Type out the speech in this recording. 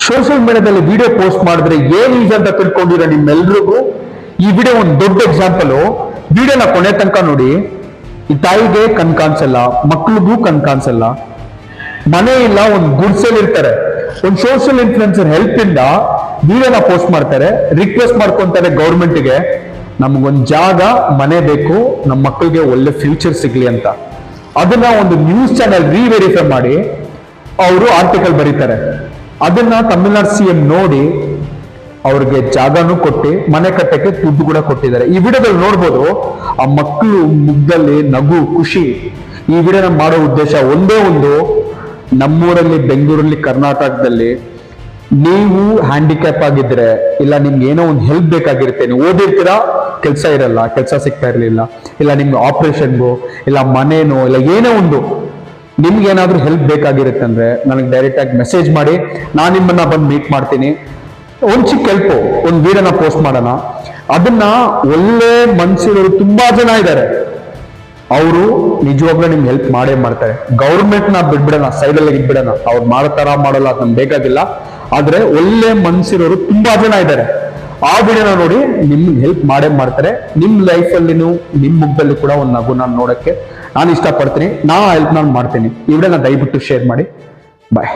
Social ಮೀಡಿಯಾದಲ್ಲಿ video post ಮಾಡಿದ್ರೆ ಏನ್ ಯೂಸ್ ಅಂತ ತಿಳ್ಕೊಂಡಿರೋ ನಿಮ್ಮೆಲ್ರಿಗೂ ಈ ವಿಡಿಯೋ ಒಂದು ದೊಡ್ಡ ಎಕ್ಸಾಂಪಲ್. ವಿಡಿಯೋನ ಕೊನೆ ತನಕ ನೋಡಿ. ಈ ತಾಯಿಗೆ ಕಣ್ ಕಾಣಿಸಲ್ಲ, ಮಕ್ಳಿಗೂ ಕಣ್ ಕಾಣಿಸಲ್ಲ, ಮನೆ ಇಲ್ಲ, ಒಂದು ಗುಡ್ಸಲ್ ಇರ್ತಾರೆ. ಒಂದು ಸೋಷಿಯಲ್ ಇನ್ಫ್ಲುಯೆನ್ಸರ್ ಹೆಲ್ಪ್ ಇಂದ ವಿಡಿಯೋನ ಪೋಸ್ಟ್ ಮಾಡ್ತಾರೆ, ರಿಕ್ವೆಸ್ಟ್ ಮಾಡ್ಕೊಂತಾರೆ ಗೌರ್ಮೆಂಟ್ಗೆ, ನಮ್ಗೊಂದು ಜಾಗ ಮನೆ ಬೇಕು, ನಮ್ಮ ಮಕ್ಕಳಿಗೆ ಒಳ್ಳೆ ಫ್ಯೂಚರ್ ಸಿಗ್ಲಿ ಅಂತ. ಅದನ್ನ ಒಂದು ನ್ಯೂಸ್ ಚಾನೆಲ್ ರಿವೆರಿಫೈ ಮಾಡಿ ಅವರು ಆರ್ಟಿಕಲ್ ಬರೀತಾರೆ. ಅದನ್ನ ತಮಿಳ್ನಾಡು ಸಿಎಂ ನೋಡಿ ಅವ್ರಿಗೆ ಜಾಗನೂ ಕೊಟ್ಟು ಮನೆ ಕಟ್ಟಕ್ಕೆ ದುಡ್ಡು ಕೂಡ ಕೊಟ್ಟಿದ್ದಾರೆ. ಈ ವಿಡಿಯೋದಲ್ಲಿ ನೋಡ್ಬೋದು ಆ ಮಕ್ಕಳು ಮುಗ್ದಲ್ಲಿ ನಗು, ಖುಷಿ. ಈ ವಿಡಿಯೋನ ಮಾಡೋ ಉದ್ದೇಶ ಒಂದೇ ಒಂದು, ನಮ್ಮೂರಲ್ಲಿ, ಬೆಂಗಳೂರಲ್ಲಿ, ಕರ್ನಾಟಕದಲ್ಲಿ ನೀವು ಹ್ಯಾಂಡಿಕ್ಯಾಪ್ ಆಗಿದ್ರೆ, ಇಲ್ಲ ನಿಮ್ಗೆ ಏನೋ ಒಂದು ಹೆಲ್ಪ್ ಬೇಕಾಗಿರುತ್ತೆ, ನೀವು ಓದಿರ್ತೀರಾ, ಕೆಲಸ ಇರಲ್ಲ, ಕೆಲಸ ಸಿಗ್ತಾ ಇರಲಿಲ್ಲ, ಇಲ್ಲ ನಿಮ್ಗೆ ಆಪರೇಷನ್ಗೋ, ಇಲ್ಲ ಮನೇನೋ, ಇಲ್ಲ ಏನೋ ಒಂದು ನಿಮ್ಗೆ ಏನಾದ್ರೂ ಹೆಲ್ಪ್ ಬೇಕಾಗಿರುತ್ತೆ ಅಂದ್ರೆ ನನಗೆ ಡೈರೆಕ್ಟ್ ಆಗಿ ಮೆಸೇಜ್ ಮಾಡಿ, ನಾನು ನಿಮ್ಮನ್ನ ಬಂದು ಮೀಟ್ ಮಾಡ್ತೀನಿ. ಒಂದ್ ಚಿಕ್ಕ ಹೆಲ್ಪ್, ಒಂದು ವಿಡಿಯೋನ ಪೋಸ್ಟ್ ಮಾಡೋಣ. ಅದನ್ನ ಒಳ್ಳೆ ಮನ್ಸಿರೋರು ತುಂಬಾ ಜನ ಇದ್ದಾರೆ, ಅವರು ನಿಜವಾಗ್ಲೂ ನಿಮ್ಗೆ ಹೆಲ್ಪ್ ಮಾಡೇ ಮಾಡ್ತಾರೆ. ಗೌರ್ಮೆಂಟ್ ನ ಬಿಡ್ಬಿಡೋಣ, ಸೈಡಲ್ಲಿ ಇಟ್ಬಿಡೋಣ, ಅವ್ರು ಮಾಡ್ತಾರ ಮಾಡಲ್ಲ ಅದು ನಮ್ಗೆ ಬೇಕಾಗಿಲ್ಲ. ಆದ್ರೆ ಒಳ್ಳೆ ಮನ್ಸಿರೋರು ತುಂಬಾ ಜನ ಇದ್ದಾರೆ. ಆ ವಿಡಿಯೋನ ನೋಡಿ ನಿಮ್ಗೆ ಹೆಲ್ಪ್ ಮಾಡೇ ಮಾಡ್ತಾರೆ. ನಿಮ್ ಲೈಫಲ್ಲಿ ನಿಮ್ ಮುಖದಲ್ಲಿ ಕೂಡ ಒಂದು ನಗು ನಾನು ನೋಡಕ್ಕೆ ನಾನು ಇಷ್ಟಪಡ್ತೀನಿ. ನಾ ಹೆಲ್ಪ್ ನಾನು ಮಾಡ್ತೀನಿ. ಈ ವಿಡಿಯೋನ ದಯವಿಟ್ಟು ಶೇರ್ ಮಾಡಿ. ಬಾಯ್.